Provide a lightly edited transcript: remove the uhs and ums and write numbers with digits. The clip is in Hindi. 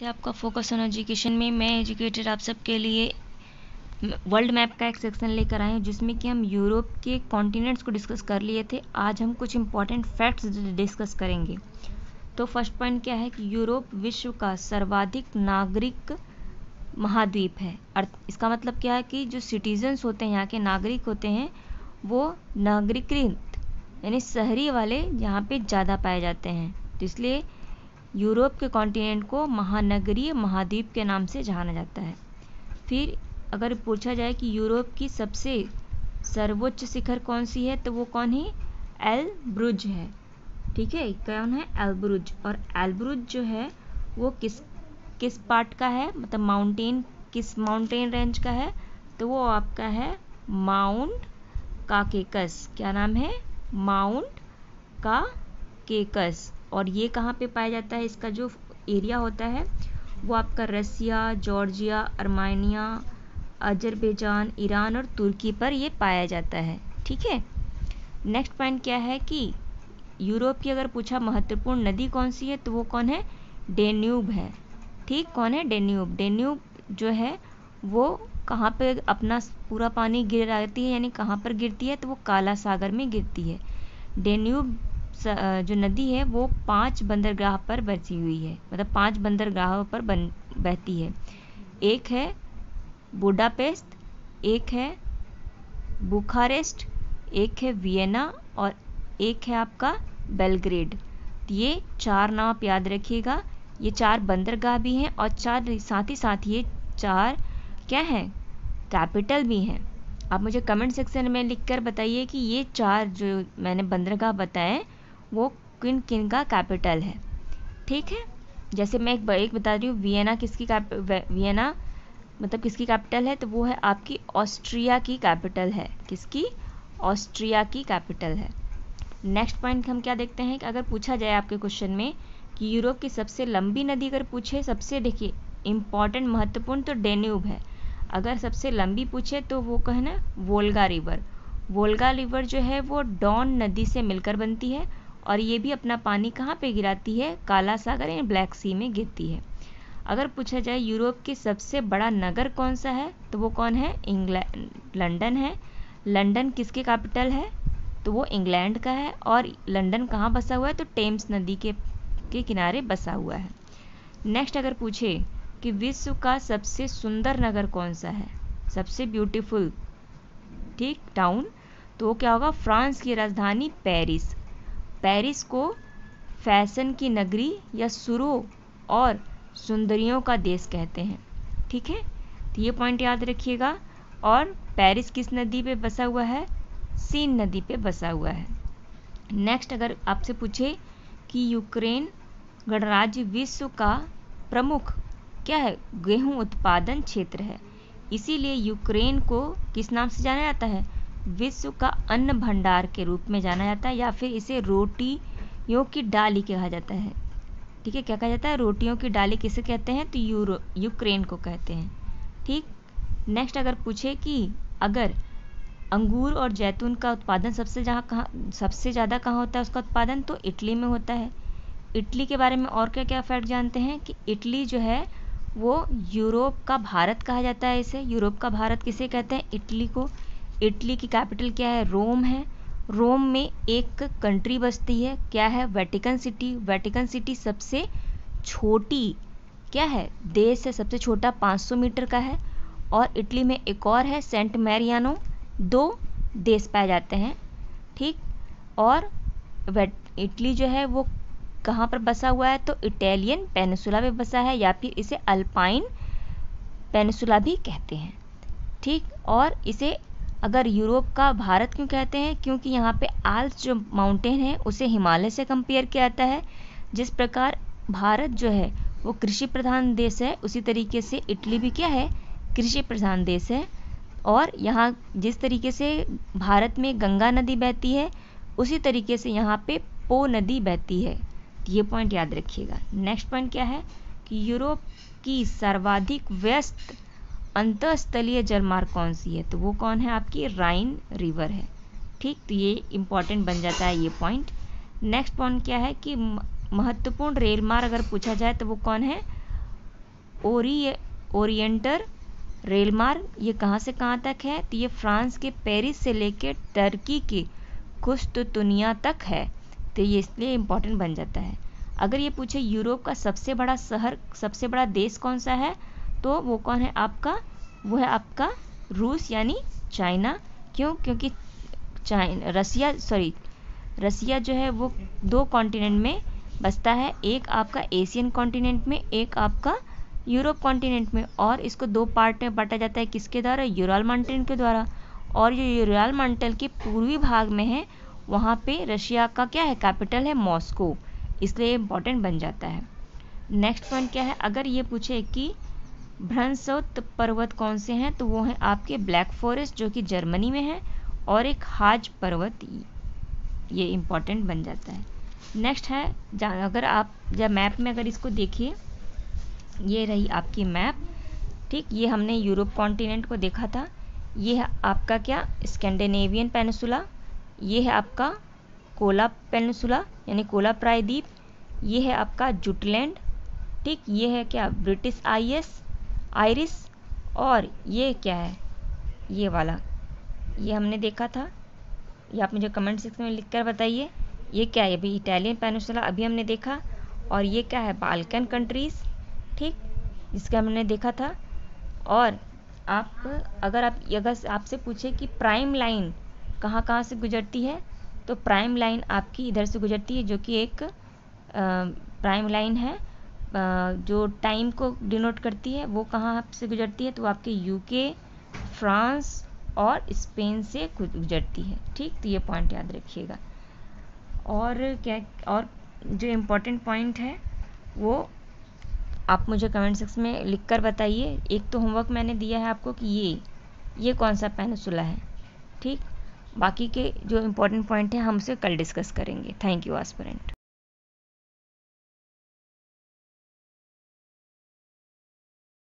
आपका फोकस ऑन एजुकेशन में मैं एजुकेटेड आप सबके लिए वर्ल्ड मैप का एक सेक्शन लेकर आए हैं जिसमें कि हम यूरोप के कॉन्टिनेंट्स को डिस्कस कर लिए थे। आज हम कुछ इंपॉर्टेंट फैक्ट्स डिस्कस करेंगे। तो फर्स्ट पॉइंट क्या है कि यूरोप विश्व का सर्वाधिक नागरिक महाद्वीप है। इसका मतलब क्या है कि जो सिटीजन्स होते हैं, यहाँ के नागरिक होते हैं, वो नागरिकृत यानी शहरी वाले यहाँ पे ज़्यादा पाए जाते हैं। तो इसलिए यूरोप के कॉन्टिनेंट को महानगरीय महाद्वीप के नाम से जाना जाता है। फिर अगर पूछा जाए कि यूरोप की सबसे सर्वोच्च शिखर कौन सी है, तो वो कौन है? एल्ब्रुज है। ठीक है, कौन है? एल्ब्रुज। और एल्ब्रुज जो है वो किस पार्ट का है, मतलब माउंटेन, किस माउंटेन रेंज का है? तो वो आपका है माउंट काकेकस। क्या नाम है? Mount Caucasus. और ये कहाँ पे पाया जाता है? इसका जो एरिया होता है वो आपका रसिया, जॉर्जिया, अर्मेनिया, अजरबैजान, ईरान और तुर्की पर ये पाया जाता है। ठीक है। नेक्स्ट पॉइंट क्या है कि यूरोप की अगर पूछा महत्वपूर्ण नदी कौन सी है, तो वो कौन है? डेन्यूब है। ठीक, कौन है? डेन्यूब। डेन्यूब जो है वो कहाँ पे अपना पूरा पानी गिराती है, यानी कहाँ पर गिरती है? तो वो काला सागर में गिरती है। डेन्यूब जो नदी है वो 5 बंदरगाह पर बसी हुई है, मतलब 5 बंदरगाहों पर बहती है। एक है बुडापेस्ट, एक है बुखारेस्ट, एक है वियना और एक है आपका बेलग्रेड। ये 4 नाम आप याद रखिएगा। ये 4 बंदरगाह भी हैं और साथ ही ये 4 क्या हैं? कैपिटल भी हैं। आप मुझे कमेंट सेक्शन में लिखकर बताइए कि ये 4 जो मैंने बंदरगाह बताए वो किन किन का कैपिटल है। ठीक है, जैसे मैं एक बता रही हूँ, वियना मतलब किसकी कैपिटल है? तो वो है आपकी ऑस्ट्रिया की कैपिटल है। किसकी? ऑस्ट्रिया की कैपिटल है। नेक्स्ट पॉइंट हम क्या देखते हैं कि अगर पूछा जाए आपके क्वेश्चन में कि यूरोप की सबसे लंबी नदी अगर पूछे, सबसे देखिए इम्पॉर्टेंट महत्वपूर्ण, तो डेन्यूब है। अगर सबसे लंबी पूछे तो वो कहना वोल्गा रिवर। वोल्गा रिवर जो है वो डॉन नदी से मिलकर बनती है और ये भी अपना पानी कहाँ पे गिराती है? काला सागर यानी ब्लैक सी में गिरती है। अगर पूछा जाए यूरोप के सबसे बड़ा नगर कौन सा है, तो वो कौन है? लंदन है। लंदन किसके कैपिटल है? तो वो इंग्लैंड का है। और लंदन कहाँ बसा हुआ है? तो टेम्स नदी के किनारे बसा हुआ है। नेक्स्ट अगर पूछे कि विश्व का सबसे सुंदर नगर कौन सा है, सबसे ब्यूटीफुल, ठीक, टाउन, तो वो क्या होगा? फ्रांस की राजधानी पेरिस। पेरिस को फैशन की नगरी या सुरों और सुंदरियों का देश कहते हैं। ठीक है, तो ये पॉइंट याद रखिएगा। और पेरिस किस नदी पे बसा हुआ है? सीन नदी पे बसा हुआ है। नेक्स्ट अगर आपसे पूछे कि यूक्रेन गणराज्य विश्व का प्रमुख क्या है? गेहूं उत्पादन क्षेत्र है। इसीलिए यूक्रेन को किस नाम से जाना जाता है? विश्व का अन्न भंडार के रूप में जाना जाता है, या फिर इसे रोटियों की डाली कहा जाता है। ठीक है, क्या कहा जाता है? रोटियों की डाली किसे कहते हैं? तो यूक्रेन को कहते हैं। ठीक। नेक्स्ट अगर पूछे कि अगर अंगूर और जैतून का उत्पादन सबसे ज़्यादा कहाँ होता है उसका उत्पादन, तो इटली में होता है। इटली के बारे में और क्या क्या फैक्ट जानते हैं कि इटली जो है वो यूरोप का भारत कहा जाता है। इसे यूरोप का भारत किसे कहते हैं? इटली को। इटली की कैपिटल क्या है? रोम है। रोम में एक कंट्री बसती है, क्या है? Vatican city. वेटिकन सिटी सबसे छोटी क्या है? देश है, सबसे छोटा 500 मीटर का है। और इटली में एक और है सेंट मैरियानो। 2 देश पाए जाते हैं। ठीक। और इटली जो है वो कहाँ पर बसा हुआ है? तो इटालियन पेनिसुला पे बसा है, या फिर इसे अल्पाइन पेनिसुला भी कहते हैं। ठीक। और इसे अगर यूरोप का भारत क्यों कहते हैं? क्योंकि यहाँ पे आल्प्स जो माउंटेन है उसे हिमालय से कंपेयर किया जाता है। जिस प्रकार भारत जो है वो कृषि प्रधान देश है, उसी तरीके से इटली भी क्या है? कृषि प्रधान देश है। और यहाँ जिस तरीके से भारत में गंगा नदी बहती है, उसी तरीके से यहाँ पे पो नदी बहती है। ये पॉइंट याद रखिएगा। नेक्स्ट पॉइंट क्या है कि यूरोप की सर्वाधिक व्यस्त अंतःस्थलीय जलमार्ग कौन सी है? तो वो कौन है? आपकी राइन रिवर है। ठीक, तो ये इम्पॉर्टेंट बन जाता है ये पॉइंट। नेक्स्ट पॉइंट क्या है कि महत्वपूर्ण रेल मार्ग अगर पूछा जाए तो वो कौन है? ओरिएंटल रेल मार्ग ये कहाँ से कहाँ तक है? तो ये फ्रांस के पेरिस से लेकर टर्की के कुस्तुतुनिया तक है, तो ये इसलिए इम्पोर्टेंट बन जाता है। अगर ये पूछे यूरोप का सबसे बड़ा शहर, सबसे बड़ा देश कौन सा है, तो वो कौन है आपका? वो है आपका रूस यानी चाइना। क्यों? क्योंकि रसिया जो है वो 2 कॉन्टिनेंट में बसता है, एक आपका एशियन कॉन्टिनेंट में, एक आपका यूरोप कॉन्टिनेंट में, और इसको 2 पार्ट में बांटा जाता है, किसके द्वारा? यूराल माउंटेन के द्वारा। और जो यूराल माउंटेन के पूर्वी भाग में है, वहाँ पे रशिया का क्या है? कैपिटल है मॉस्को, इसलिए इम्पोर्टेंट बन जाता है। नेक्स्ट पॉइंट क्या है? अगर ये पूछे कि भ्रंसोत्त पर्वत कौन से हैं, तो वो हैं आपके ब्लैक फॉरेस्ट जो कि जर्मनी में है, और एक हाज पर्वत, ये इम्पोर्टेंट बन जाता है। नेक्स्ट है, अगर आप जब मैप में अगर इसको देखिए, ये रही आपकी मैप, ठीक। ये हमने यूरोप कॉन्टिनेंट को देखा था। ये है आपका क्या? Scandinavian peninsula. ये है आपका कोला पेनिसुला यानी कोला प्रायद्वीप। ये है आपका जुटलैंड, ठीक। ये है क्या? British iris. और ये क्या है? ये वाला, ये हमने देखा था, ये आप मुझे कमेंट सेक्शन में लिखकर बताइए। ये क्या है? अभी इटालियन पेनिसुला अभी हमने देखा। और ये क्या है? बाल्कन कंट्रीज़, ठीक, इसका हमने देखा था। और अगर आपसे पूछे कि प्राइम लाइन कहाँ कहाँ से गुजरती है, तो प्राइम लाइन आपकी इधर से गुजरती है, जो कि एक प्राइम लाइन है जो टाइम को डिनोट करती है। वो कहाँ से गुजरती है? तो आपके यूके, फ्रांस और स्पेन से गुजरती है, ठीक। तो ये पॉइंट याद रखिएगा। और क्या, और जो इम्पोर्टेंट पॉइंट है वो आप मुझे कमेंट सेक्शन में लिखकर बताइए। एक तो होमवर्क मैंने दिया है आपको कि ये कौन सा पेनिसुला है, ठीक। बाकी के जो इम्पोर्टेंट पॉइंट है हम उसे कल डिस्कस करेंगे। Thank you aspirant.